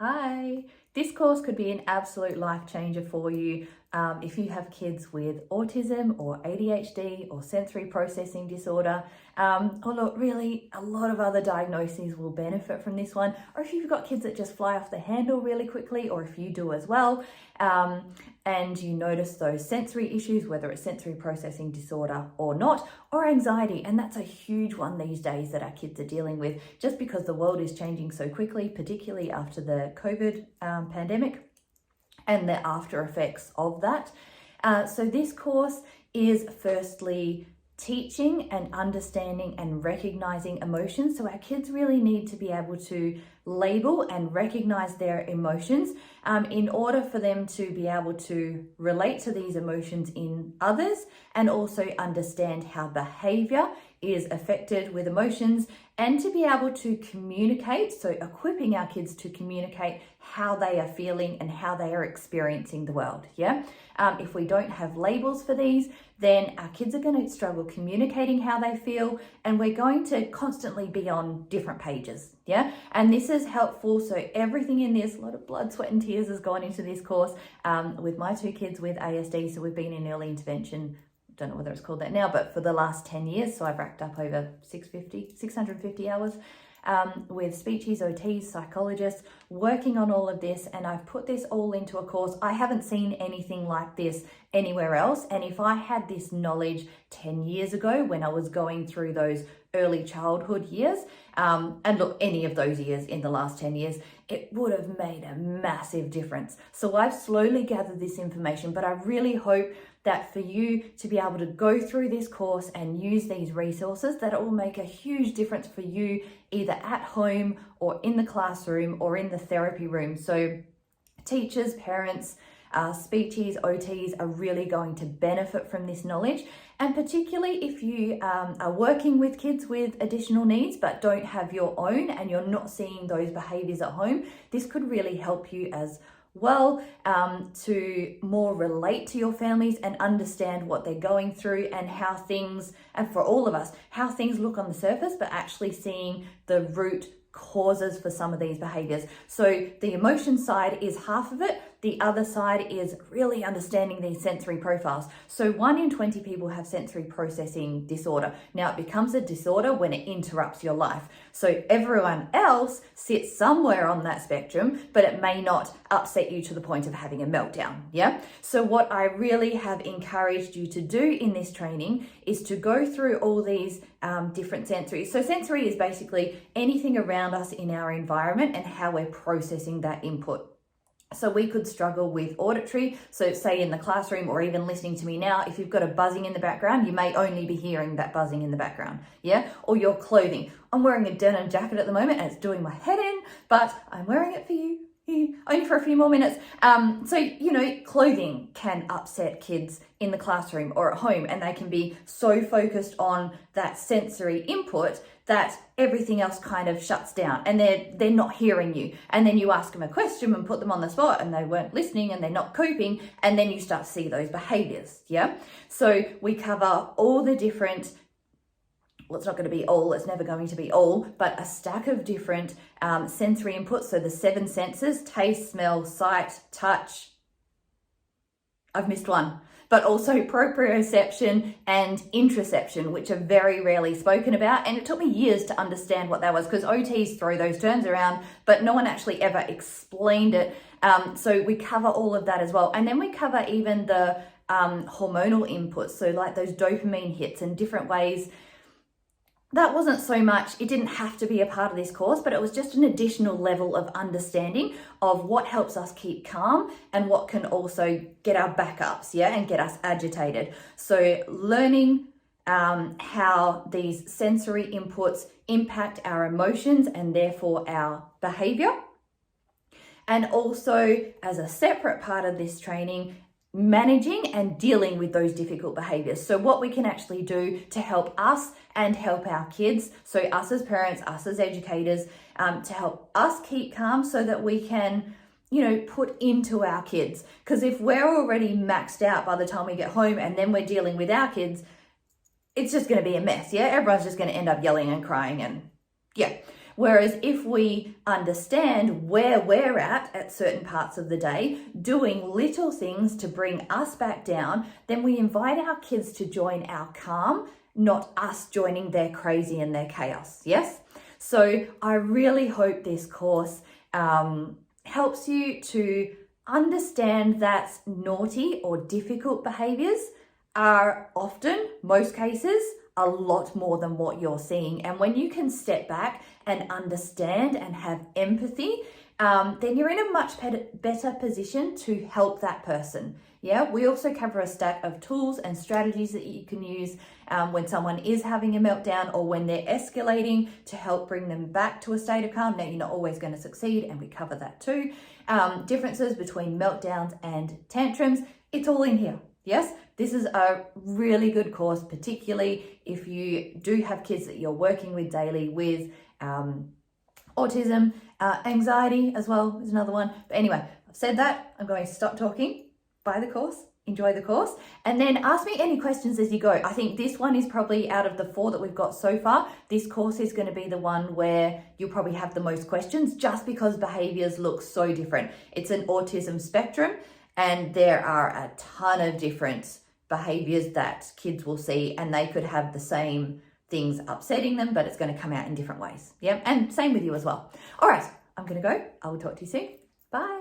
Hi, this course could be an absolute life changer for you if you have kids with autism or ADHD or sensory processing disorder, or look, really a lot of other diagnoses will benefit from this one, or if you've got kids that just fly off the handle really quickly, or if you do as well, and you notice those sensory issues, whether it's sensory processing disorder or not, or anxiety, and that's a huge one these days that our kids are dealing with, just because the world is changing so quickly, particularly after the COVID pandemic and the after effects of that. So this course is firstly teaching and understanding and recognizing emotions. So our kids really need to be able to label and recognize their emotions in order for them to be able to relate to these emotions in others, and also understand how behavior is affected with emotions, and to be able to communicate, so equipping our kids to communicate how they are feeling and how they are experiencing the world. If we don't have labels for these, then our kids are going to struggle communicating how they feel, and we're going to constantly be on different pages. And this is helpful. So everything in this, a lot of blood, sweat and tears has gone into this course with my two kids with ASD. So we've been in early intervention, don't know whether it's called that now, but for the last 10 years. So I've racked up over 650 hours with speechies, OTs, psychologists, working on all of this. And I've put this all into a course. I haven't seen anything like this anywhere else. And if I had this knowledge 10 years ago when I was going through those early childhood years, and look, any of those years in the last 10 years, it would have made a massive difference. So I've slowly gathered this information, but I really hope that for you to be able to go through this course and use these resources, that it will make a huge difference for you, either at home or in the classroom or in the therapy room. So teachers, parents, speechies, OTs are really going to benefit from this knowledge. And particularly if you are working with kids with additional needs but don't have your own, and you're not seeing those behaviours at home, this could really help you as well to more relate to your families and understand what they're going through, and how things, and for all of us, how things look on the surface, but actually seeing the root causes for some of these behaviors. So the emotion side is half of it. The other side is really understanding these sensory profiles. So 1 in 20 people have sensory processing disorder. Now it becomes a disorder when it interrupts your life. So everyone else sits somewhere on that spectrum, but it may not upset you to the point of having a meltdown. So what I really have encouraged you to do in this training is to go through all these different sensory. So sensory is basically anything around us in our environment and how we're processing that input. So we could struggle with auditory. So say in the classroom, or even listening to me now, if you've got a buzzing in the background, you may only be hearing that buzzing in the background. Or your clothing. I'm wearing a denim jacket at the moment and it's doing my head in, but I'm wearing it for you. Only for a few more minutes. So, clothing can upset kids in the classroom or at home, and they can be so focused on that sensory input that everything else kind of shuts down, and they're not hearing you. And then you ask them a question and put them on the spot, and they weren't listening and they're not coping, and then you start to see those behaviors. So we cover all the different, well, it's not going to be all, it's never going to be all, but a stack of different sensory inputs. So the 7 senses: taste, smell, sight, touch. I've missed one, but also proprioception and interoception, which are very rarely spoken about. And it took me years to understand what that was, because OTs throw those terms around, but no one actually ever explained it. So we cover all of that as well. And then we cover even the hormonal inputs. So like those dopamine hits and different ways. That wasn't so much, it didn't have to be a part of this course, but it was just an additional level of understanding of what helps us keep calm and what can also get our backups, and get us agitated. So learning how these sensory inputs impact our emotions and therefore our behavior. And also, as a separate part of this training, managing and dealing with those difficult behaviors. So what we can actually do to help us and help our kids, so us as parents, us as educators, to help us keep calm so that we can, put into our kids. Because if we're already maxed out by the time we get home and then we're dealing with our kids, it's just going to be a mess. Everyone's just going to end up yelling and crying and Whereas if we understand where we're at certain parts of the day, doing little things to bring us back down, then we invite our kids to join our calm, not us joining their crazy and their chaos. Yes? So I really hope this course helps you to understand that naughty or difficult behaviors are often, most cases, a lot more than what you're seeing. And when you can step back and understand and have empathy, then you're in a much better position to help that person. Yeah, we also cover a stack of tools and strategies that you can use when someone is having a meltdown or when they're escalating to help bring them back to a state of calm. Now, you're not always going to succeed, and we cover that too. Differences between meltdowns and tantrums, it's all in here. Yes, this is a really good course, particularly if you do have kids that you're working with daily with autism, anxiety as well is another one. But anyway, I've said that. I'm going to stop talking. Buy the course, enjoy the course, and then ask me any questions as you go. I think this one is probably, out of the 4 that we've got so far, this course is going to be the one where you'll probably have the most questions, just because behaviors look so different. It's an autism spectrum, and there are a ton of different behaviors that kids will see, and they could have the same things upsetting them, but it's going to come out in different ways. Yeah, and same with you as well. All right, I'm going to go. I will talk to you soon. Bye.